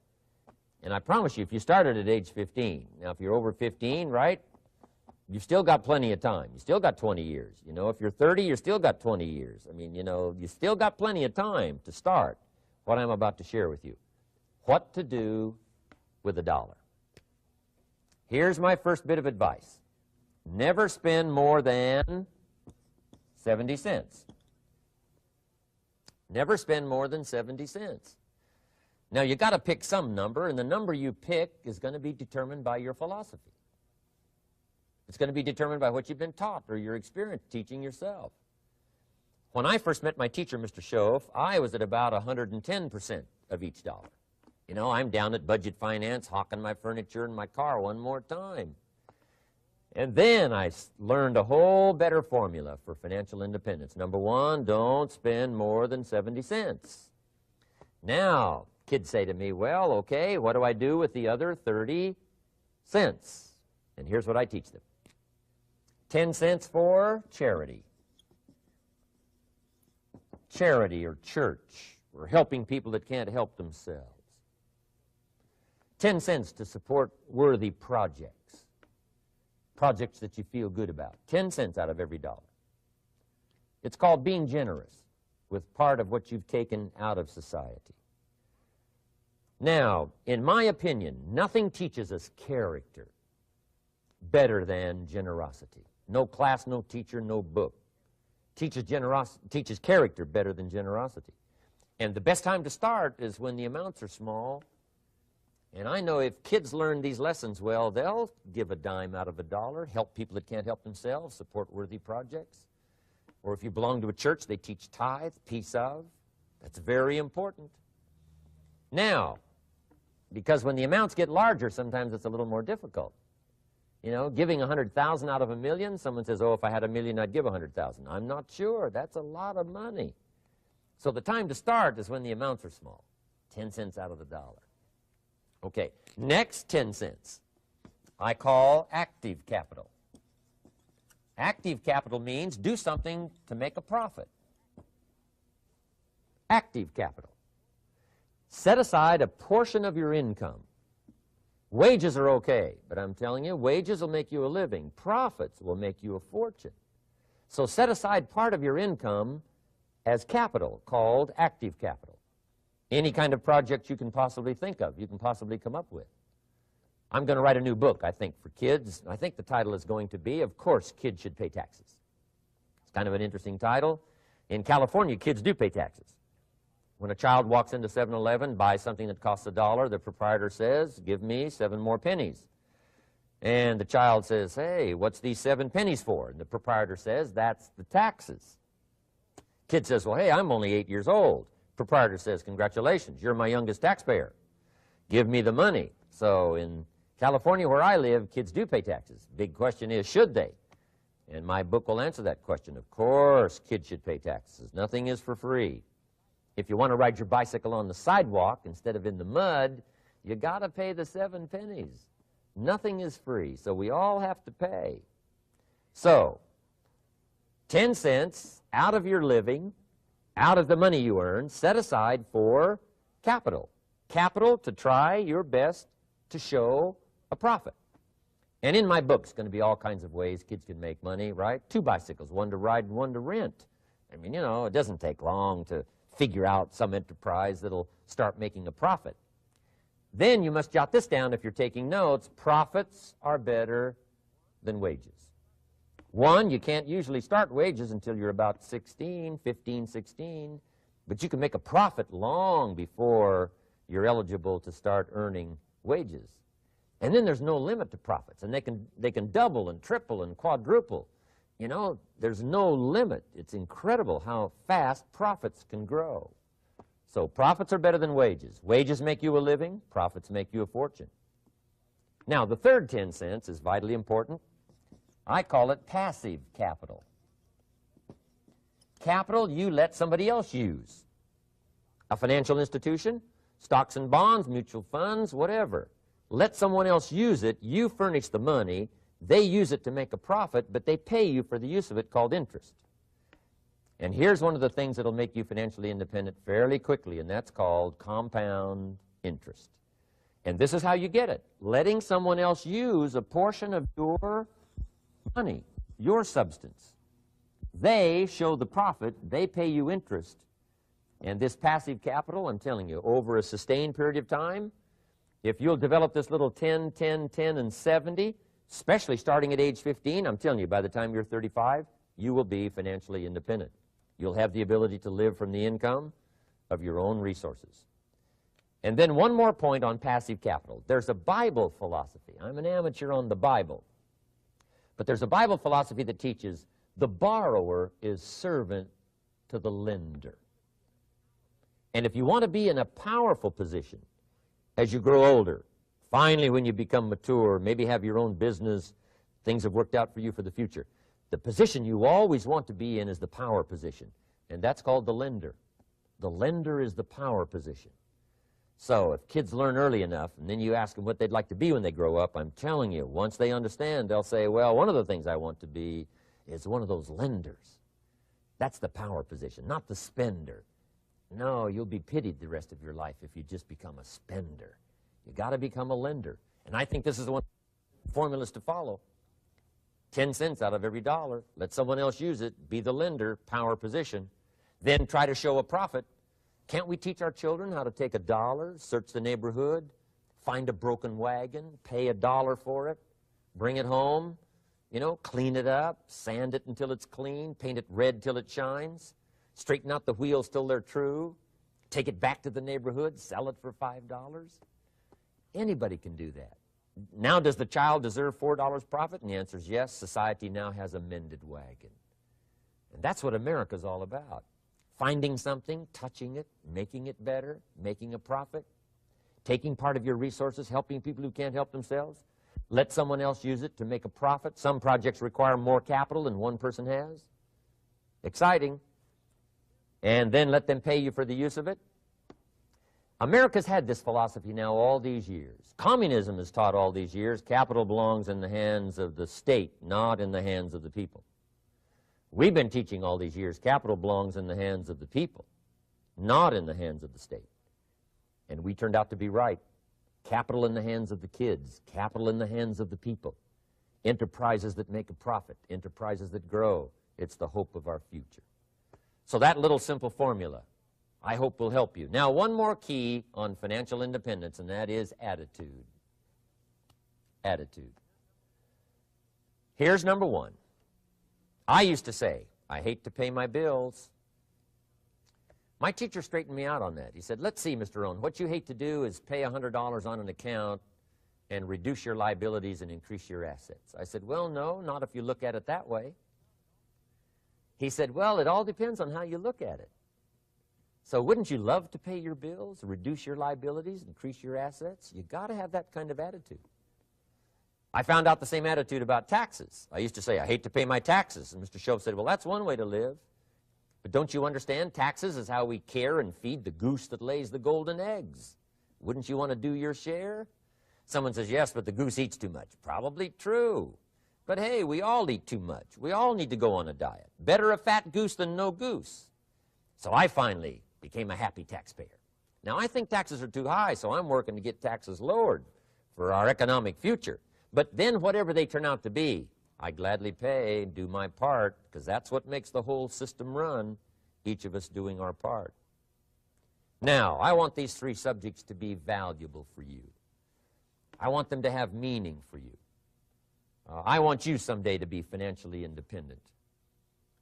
And I promise you, if you started at age 15, now if you're over 15, right, you've still got plenty of time. You still got 20 years. If you're 30, you've still got 20 years. I mean, you still got plenty of time to start what I'm about to share with you. What to do with $1. Here's my first bit of advice. Never spend more than 70 cents. Never spend more than 70 cents. Now, you got to pick some number, and the number you pick is going to be determined by your philosophy. It's going to be determined by what you've been taught or your experience teaching yourself. When I first met my teacher, Mr. Schoaf, I was at about 110% of each $1. I'm down at Budget Finance, hawking my furniture and my car one more time. And then I learned a whole better formula for financial independence. Number one, don't spend more than 70 cents. Now, kids say to me, well, okay, what do I do with the other 30 cents? And here's what I teach them. 10 cents for charity. Charity or church, or helping people that can't help themselves. 10 cents to support worthy projects. Projects that you feel good about. 10 cents out of every $1. It's called being generous with part of what you've taken out of society. Now, in my opinion, nothing teaches us character better than generosity. No class, no teacher, no book teaches character better than generosity. And the best time to start is when the amounts are small And I know if kids learn these lessons well, they'll give a dime out of a dollar, help people that can't help themselves, support worthy projects. Or if you belong to a church, they teach tithe, piece of. That's very important. Now, because when the amounts get larger, sometimes it's a little more difficult. You know, giving 100,000 out of a million, someone says, oh, if I had a million, I'd give 100,000. I'm not sure. That's a lot of money. So the time to start is when the amounts are small, 10 cents out of the dollar. Okay, next 10 cents I call active capital. Active capital means do something to make a profit. Active capital. Set aside a portion of your income. Wages are okay, but I'm telling you, wages will make you a living. Profits will make you a fortune. So set aside part of your income as capital, called active capital. Any kind of project you can possibly think of, you can possibly come up with. I'm going to write a new book, I think, for kids. I think the title is going to be, Of Course, Kids Should Pay Taxes. It's kind of an interesting title. In California, kids do pay taxes. When a child walks into 7-Eleven, buys something that costs $1, the proprietor says, give me 7 more pennies. And the child says, hey, what's these 7 pennies for? And the proprietor says, that's the taxes. Kid says, well, hey, I'm only 8 years old. Proprietor says, congratulations, you're my youngest taxpayer. Give me the money. So in California, where I live, kids do pay taxes. Big question is, should they? And my book will answer that question. Of course, kids should pay taxes. Nothing is for free. If you want to ride your bicycle on the sidewalk instead of in the mud, you got to pay the 7 pennies. Nothing is free, so we all have to pay. So, 10 cents out of your living, out of the money you earn, set aside for capital. Capital to try your best to show a profit. And in my book, it's going to be all kinds of ways kids can make money, right? 2 bicycles, one to ride and one to rent. I mean, you know, it doesn't take long to figure out some enterprise that'll start making a profit. Then you must jot this down if you're taking notes. Profits are better than wages. 1, you can't usually start wages until you're about 16, 15, 16, but you can make a profit long before you're eligible to start earning wages. And then there's no limit to profits, and they can double and triple and quadruple. You know, there's no limit. It's incredible how fast profits can grow. So profits are better than wages. Wages make you a living. Profits make you a fortune. Now, the third 10 cents is vitally important. I call it passive capital. Capital you let somebody else use. A financial institution, stocks and bonds, mutual funds, whatever. Let someone else use it. You furnish the money. They use it to make a profit, but they pay you for the use of it, called interest. And here's one of the things that will make you financially independent fairly quickly, and that's called compound interest. And this is how you get it. Letting someone else use a portion of your money, your substance. They show the profit, they pay you interest. And this passive capital, I'm telling you, over a sustained period of time, if you'll develop this little 10, 10, 10, and 70, especially starting at age 15, I'm telling you, by the time you're 35, you will be financially independent. You'll have the ability to live from the income of your own resources. And then one more point on passive capital. There's a Bible philosophy. I'm an amateur on the Bible. But there's a Bible philosophy that teaches the borrower is servant to the lender. And if you want to be in a powerful position as you grow older, finally when you become mature, maybe have your own business, things have worked out for you for the future, the position you always want to be in is the power position, and that's called the lender. The lender is the power position. So if kids learn early enough, and then you ask them what they'd like to be when they grow up, I'm telling you, once they understand, they'll say, well, one of the things I want to be is one of those lenders. That's the power position, not the spender. No, you'll be pitied the rest of your life if you just become a spender. You got to become a lender. And I think this is one of the formulas to follow. 10 cents out of every dollar. Let someone else use it. Be the lender, power position. Then try to show a profit. Can't we teach our children how to take $1, search the neighborhood, find a broken wagon, pay $1 for it, bring it home, you know, clean it up, sand it until it's clean, paint it red till it shines, straighten out the wheels till they're true, take it back to the neighborhood, sell it for $5? Anybody can do that. Now, does the child deserve $4 profit? And the answer is yes. Society now has a mended wagon. And that's what America's all about. Finding something, touching it, making it better, making a profit, taking part of your resources, helping people who can't help themselves. Let someone else use it to make a profit. Some projects require more capital than one person has. Exciting. And then let them pay you for the use of it. America's had this philosophy now all these years. Communism has taught all these years capital belongs in the hands of the state, not in the hands of the people. We've been teaching all these years capital belongs in the hands of the people, not in the hands of the state. And we turned out to be right. Capital in the hands of the kids, capital in the hands of the people. Enterprises that make a profit, enterprises that grow. It's the hope of our future. So that little simple formula, I hope, will help you. Now, one more key on financial independence, and that is attitude. Attitude. Here's number one. I used to say, I hate to pay my bills. My teacher straightened me out on that. He said, let's see, Mr. Rohn, what you hate to do is pay $100 on an account and reduce your liabilities and increase your assets. I said, well, no, not if you look at it that way. He said, well, it all depends on how you look at it. So wouldn't you love to pay your bills, reduce your liabilities, increase your assets? You got to have that kind of attitude. I found out the same attitude about taxes. I used to say, I hate to pay my taxes. And Mr. Shove said, well, that's one way to live. But don't you understand? Taxes is how we care and feed the goose that lays the golden eggs. Wouldn't you want to do your share? Someone says, yes, but the goose eats too much. Probably true. But hey, we all eat too much. We all need to go on a diet. Better a fat goose than no goose. So I finally became a happy taxpayer. Now, I think taxes are too high, so I'm working to get taxes lowered for our economic future. But then whatever they turn out to be, I gladly pay and do my part, because that's what makes the whole system run, each of us doing our part. Now, I want these three subjects to be valuable for you. I want them to have meaning for you. I want you someday to be financially independent.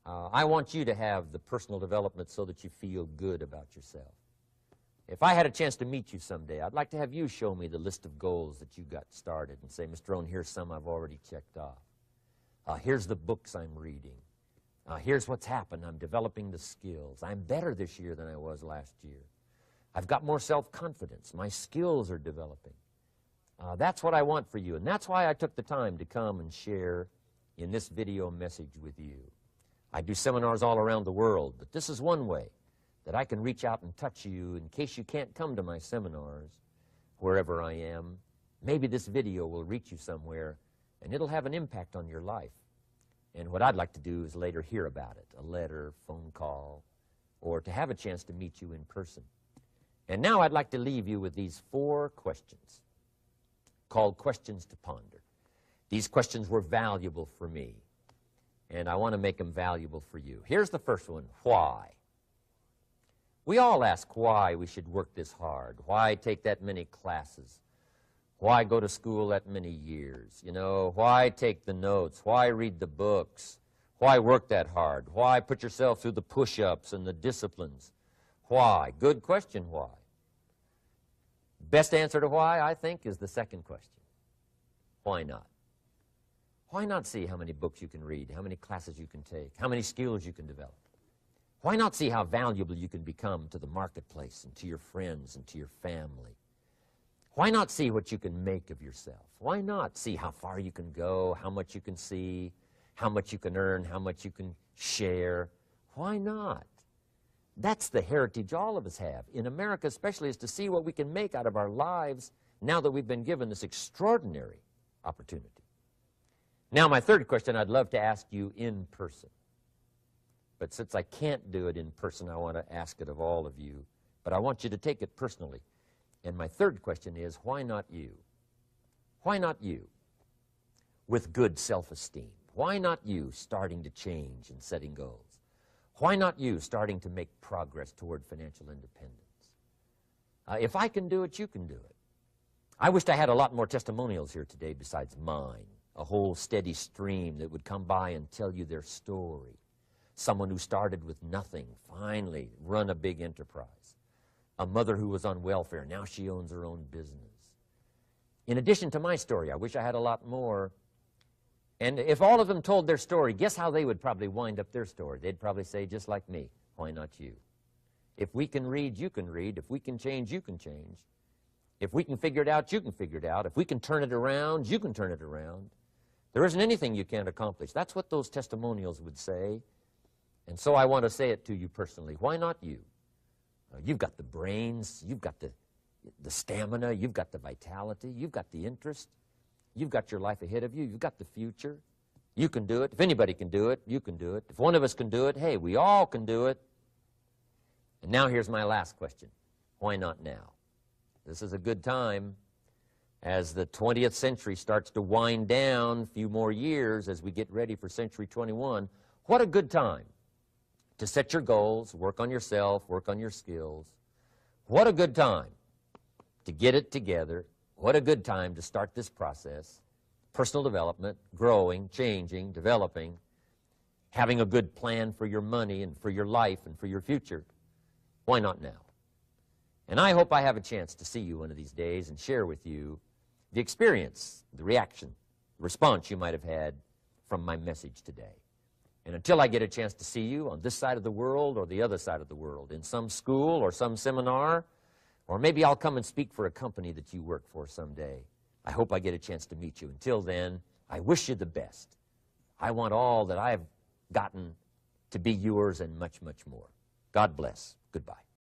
I want you to have the personal development so that you feel good about yourself. If I had a chance to meet you someday, I'd like to have you show me the list of goals that you got started and say, Mr. Rohn, here's some I've already checked off. Here's the books I'm reading. Here's what's happened. I'm developing the skills. I'm better this year than I was last year. I've got more self-confidence. My skills are developing. That's what I want for you, and that's why I took the time to come and share in this video message with you. I do seminars all around the world, but this is one way that I can reach out and touch you in case you can't come to my seminars wherever I am. Maybe this video will reach you somewhere, and it'll have an impact on your life. And what I'd like to do is later hear about it, a letter, phone call, or to have a chance to meet you in person. And now I'd like to leave you with these 4 questions called questions to ponder. These questions were valuable for me, and I want to make them valuable for you. Here's the first one, why? We all ask why we should work this hard, why take that many classes, why go to school that many years, you know, why take the notes, why read the books, why work that hard, why put yourself through the push-ups and the disciplines, why? Good question, why? Best answer to why, I think, is the second question. Why not? Why not see how many books you can read, how many classes you can take, how many skills you can develop? Why not see how valuable you can become to the marketplace and to your friends and to your family? Why not see what you can make of yourself? Why not see how far you can go, how much you can see, how much you can earn, how much you can share? Why not? That's the heritage all of us have, in America especially, is to see what we can make out of our lives now that we've been given this extraordinary opportunity. Now, my third question I'd love to ask you in person. But since I can't do it in person, I want to ask it of all of you. But I want you to take it personally. And my third question is, why not you? Why not you with good self-esteem? Why not you starting to change and setting goals? Why not you starting to make progress toward financial independence? If I can do it, you can do it. I wished I had a lot more testimonials here today besides mine, a whole steady stream that would come by and tell you their story. Someone who started with nothing, finally run a big enterprise. A mother who was on welfare, now she owns her own business. in addition to my story. I wish I had a lot more. And if all of them told their story, guess how they would probably wind up their story? They'd probably say, just like me, why not you? If we can read, you can read. If we can change, you can change. If we can figure it out, you can figure it out. If we can turn it around, you can turn it around. There isn't anything you can't accomplish. That's what those testimonials would say. And so I want to say it to you personally. Why not you? You've got the brains. You've got the stamina. You've got the vitality. You've got the interest. You've got your life ahead of you. You've got the future. You can do it. If anybody can do it, you can do it. If one of us can do it, hey, we all can do it. And now here's my last question. Why not now? This is a good time as the 20th century starts to wind down, a few more years as we get ready for century 21. What a good time to set your goals, work on yourself, work on your skills. What a good time to get it together. What a good time to start this process. Personal development, growing, changing, developing, having a good plan for your money and for your life and for your future. Why not now? And I hope I have a chance to see you one of these days and share with you the experience, the reaction, the response you might have had from my message today. And until I get a chance to see you on this side of the world or the other side of the world, in some school or some seminar, or maybe I'll come and speak for a company that you work for someday, I hope I get a chance to meet you. Until then, I wish you the best. I want all that I've gotten to be yours and much, much more. God bless. Goodbye.